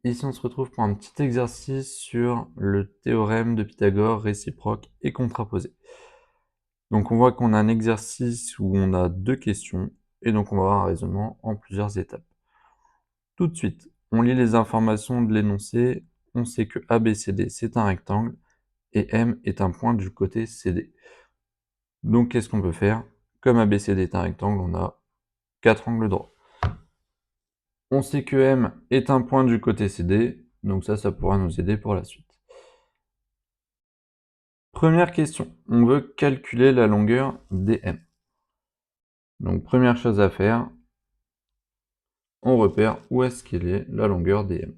Ici, on se retrouve pour un petit exercice sur le théorème de Pythagore réciproque et contraposé. Donc, on voit qu'on a un exercice où on a deux questions, et donc on va avoir un raisonnement en plusieurs étapes. Tout de suite, on lit les informations de l'énoncé, on sait que ABCD c'est un rectangle, et M est un point du côté CD. Donc, qu'est-ce qu'on peut faire? Comme ABCD est un rectangle, on a 4 angles droits. On sait que M est un point du côté CD, donc ça pourra nous aider pour la suite. Première question, on veut calculer la longueur dm. Donc première chose à faire, on repère où est-ce qu'elle est la longueur dm.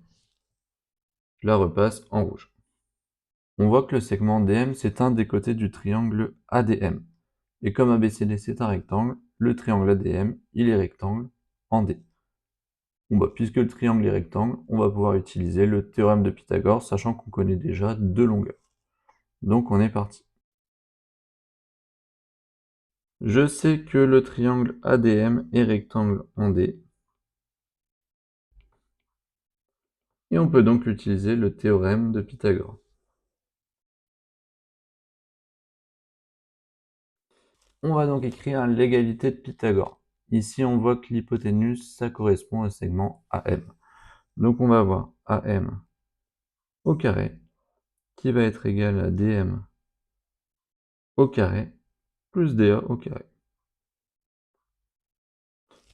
Je la repasse en rouge. On voit que le segment dm c'est un des côtés du triangle ADM. Et comme ABCD c'est un rectangle, le triangle ADM il est rectangle en D. Bon bah, puisque le triangle est rectangle, on va pouvoir utiliser le théorème de Pythagore, sachant qu'on connaît déjà deux longueurs. Donc on est parti. Je sais que le triangle ADM est rectangle en D. Et on peut donc utiliser le théorème de Pythagore. On va donc écrire l'égalité de Pythagore. Ici, on voit que l'hypoténuse, ça correspond au segment AM. Donc on va avoir AM au carré qui va être égal à DM au carré plus DA au carré.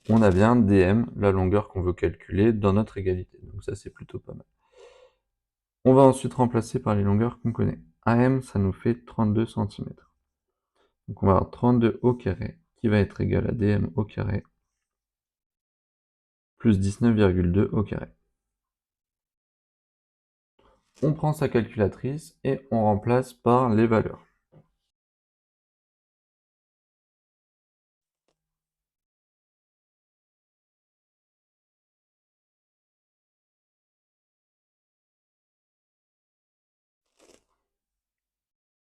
On a bien DM, la longueur qu'on veut calculer, dans notre égalité. Donc ça, c'est plutôt pas mal. On va ensuite remplacer par les longueurs qu'on connaît. AM, ça nous fait 32 cm. Donc on va avoir 32 au carré qui va être égal à DM au carré plus 19,2 au carré. On prend sa calculatrice et on remplace par les valeurs.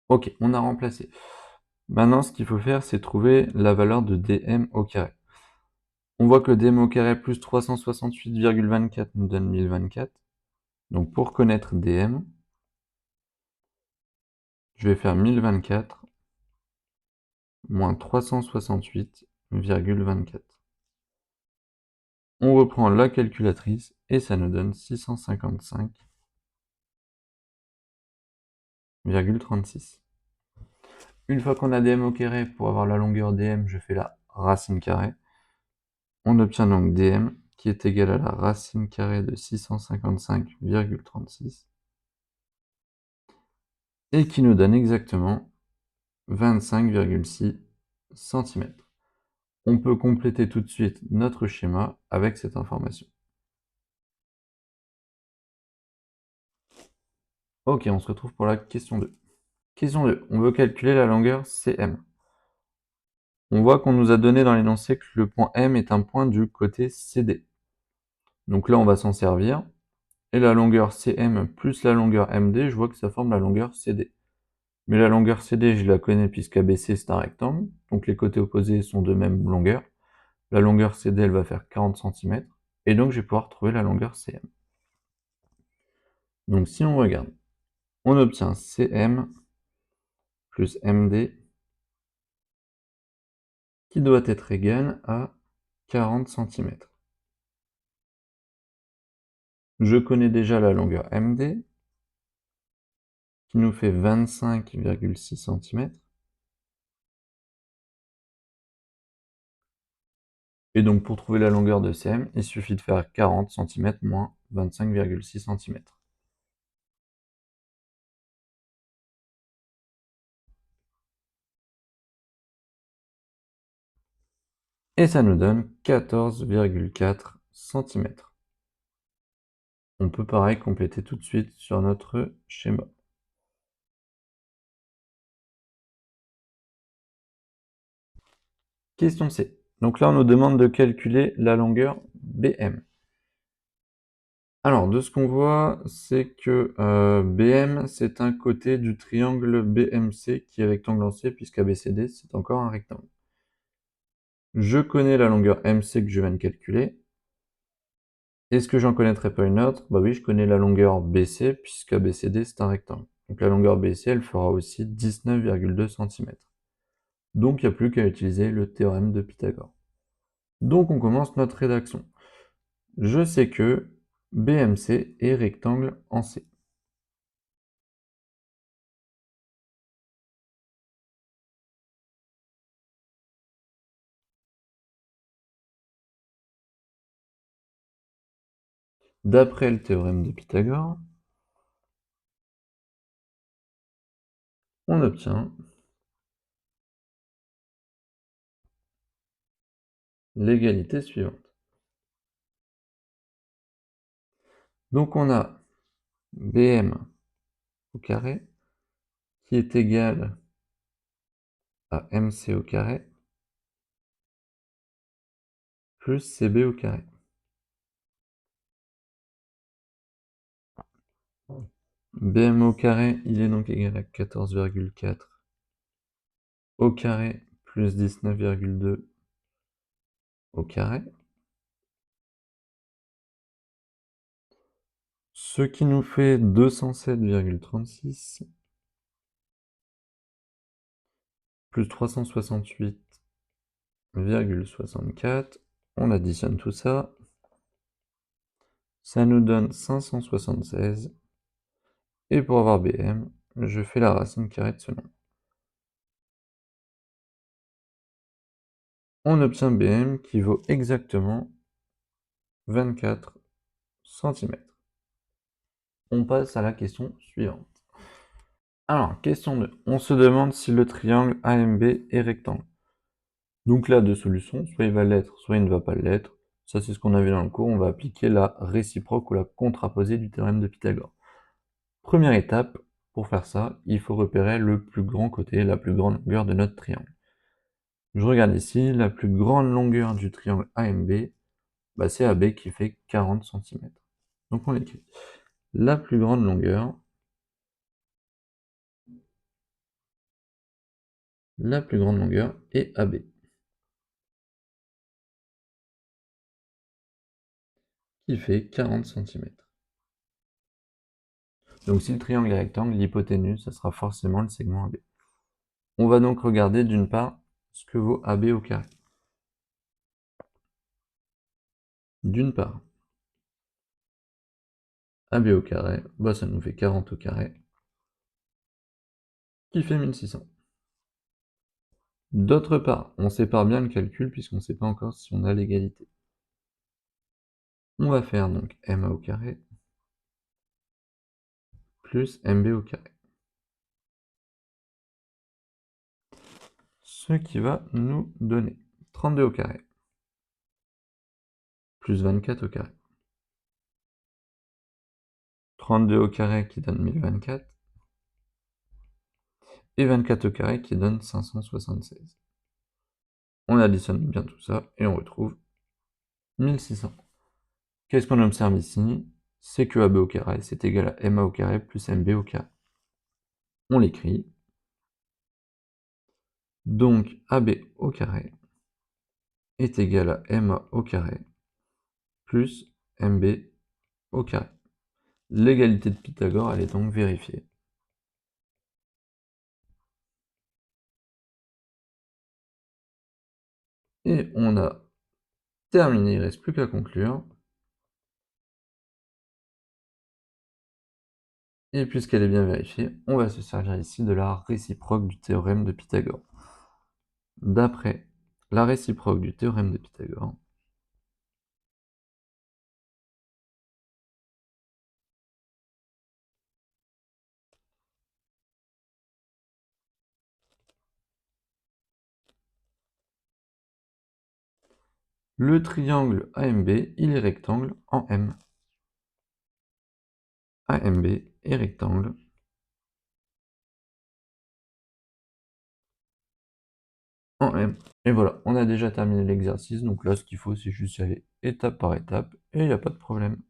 Ok, on a remplacé. Maintenant, ce qu'il faut faire, c'est trouver la valeur de dm au carré. On voit que le dm au carré plus 368,24 nous donne 1024. Donc pour connaître dm, je vais faire 1024 moins 368,24. On reprend la calculatrice et ça nous donne 655,36. Une fois qu'on a dm au carré, pour avoir la longueur dm, je fais la racine carrée. On obtient donc dm qui est égal à la racine carrée de 655,36 et qui nous donne exactement 25,6 cm. On peut compléter tout de suite notre schéma avec cette information. Ok, on se retrouve pour la question 2. Question 2, on veut calculer la longueur cm. On voit qu'on nous a donné dans l'énoncé que le point M est un point du côté CD. Donc là, on va s'en servir. Et la longueur CM plus la longueur MD, je vois que ça forme la longueur CD. Mais la longueur CD, je la connais puisqu'ABC c'est un rectangle, donc les côtés opposés sont de même longueur. La longueur CD, elle va faire 40 cm, et donc je vais pouvoir trouver la longueur CM. Donc si on regarde, on obtient CM plus MD qui doit être égal à 40 cm. Je connais déjà la longueur MD, qui nous fait 25,6 cm. Et donc pour trouver la longueur de CM, il suffit de faire 40 cm moins 25,6 cm. Et ça nous donne 14,4 cm. On peut pareil compléter tout de suite sur notre schéma. Question C. Donc là, on nous demande de calculer la longueur BM. Alors, de ce qu'on voit, c'est que BM, c'est un côté du triangle BMC qui est rectangle en C, puisqu'ABCD, c'est encore un rectangle. Je connais la longueur MC que je viens de calculer. Est-ce que j'en connaîtrais pas une autre? Bah oui, je connais la longueur BC, puisque ABCD c'est un rectangle. Donc la longueur BC, elle fera aussi 19,2 cm. Donc il n'y a plus qu'à utiliser le théorème de Pythagore. Donc on commence notre rédaction. Je sais que BMC est rectangle en C. D'après le théorème de Pythagore, on obtient l'égalité suivante. Donc on a BM au carré qui est égal à MC au carré plus CB au carré. BM au carré, il est donc égal à 14,4 au carré plus 19,2 au carré. Ce qui nous fait 207,36 plus 368,64. On additionne tout ça. Ça nous donne 576. Et pour avoir BM, je fais la racine carrée de ce nombre. On obtient BM qui vaut exactement 24 cm. On passe à la question suivante. Alors, question 2. On se demande si le triangle AMB est rectangle. Donc là, deux solutions, soit il va l'être, soit il ne va pas l'être. Ça, c'est ce qu'on a vu dans le cours. On va appliquer la réciproque ou la contraposée du théorème de Pythagore. Première étape, pour faire ça, il faut repérer le plus grand côté, la plus grande longueur de notre triangle. Je regarde ici, la plus grande longueur du triangle AMB, bah c'est AB qui fait 40 cm. Donc on l'écrit. La plus grande longueur est AB, qui fait 40 cm. Donc si le triangle est rectangle, l'hypoténuse, ça sera forcément le segment AB. On va donc regarder d'une part ce que vaut AB au carré. D'une part, AB au carré, bah ça nous fait 40 au carré, qui fait 1600. D'autre part, on sépare bien le calcul puisqu'on ne sait pas encore si on a l'égalité. On va faire donc MA au carré plus MB au carré. Ce qui va nous donner 32 au carré plus 24 au carré. 32 au carré qui donne 1024 et 24 au carré qui donne 576. On additionne bien tout ça et on retrouve 1600. Qu'est-ce qu'on observe ici? C'est que AB au carré, c'est égal à MA au carré plus MB au carré. On l'écrit. Donc AB au carré est égal à MA au carré plus MB au carré. L'égalité de Pythagore, elle est donc vérifiée. Et on a terminé, il ne reste plus qu'à conclure. Et puisqu'elle est bien vérifiée, on va se servir ici de la réciproque du théorème de Pythagore. D'après la réciproque du théorème de Pythagore, le triangle AMB, il est rectangle en M. AMB est rectangle en M. Et voilà, on a déjà terminé l'exercice, donc là ce qu'il faut c'est juste y aller étape par étape, et il n'y a pas de problème.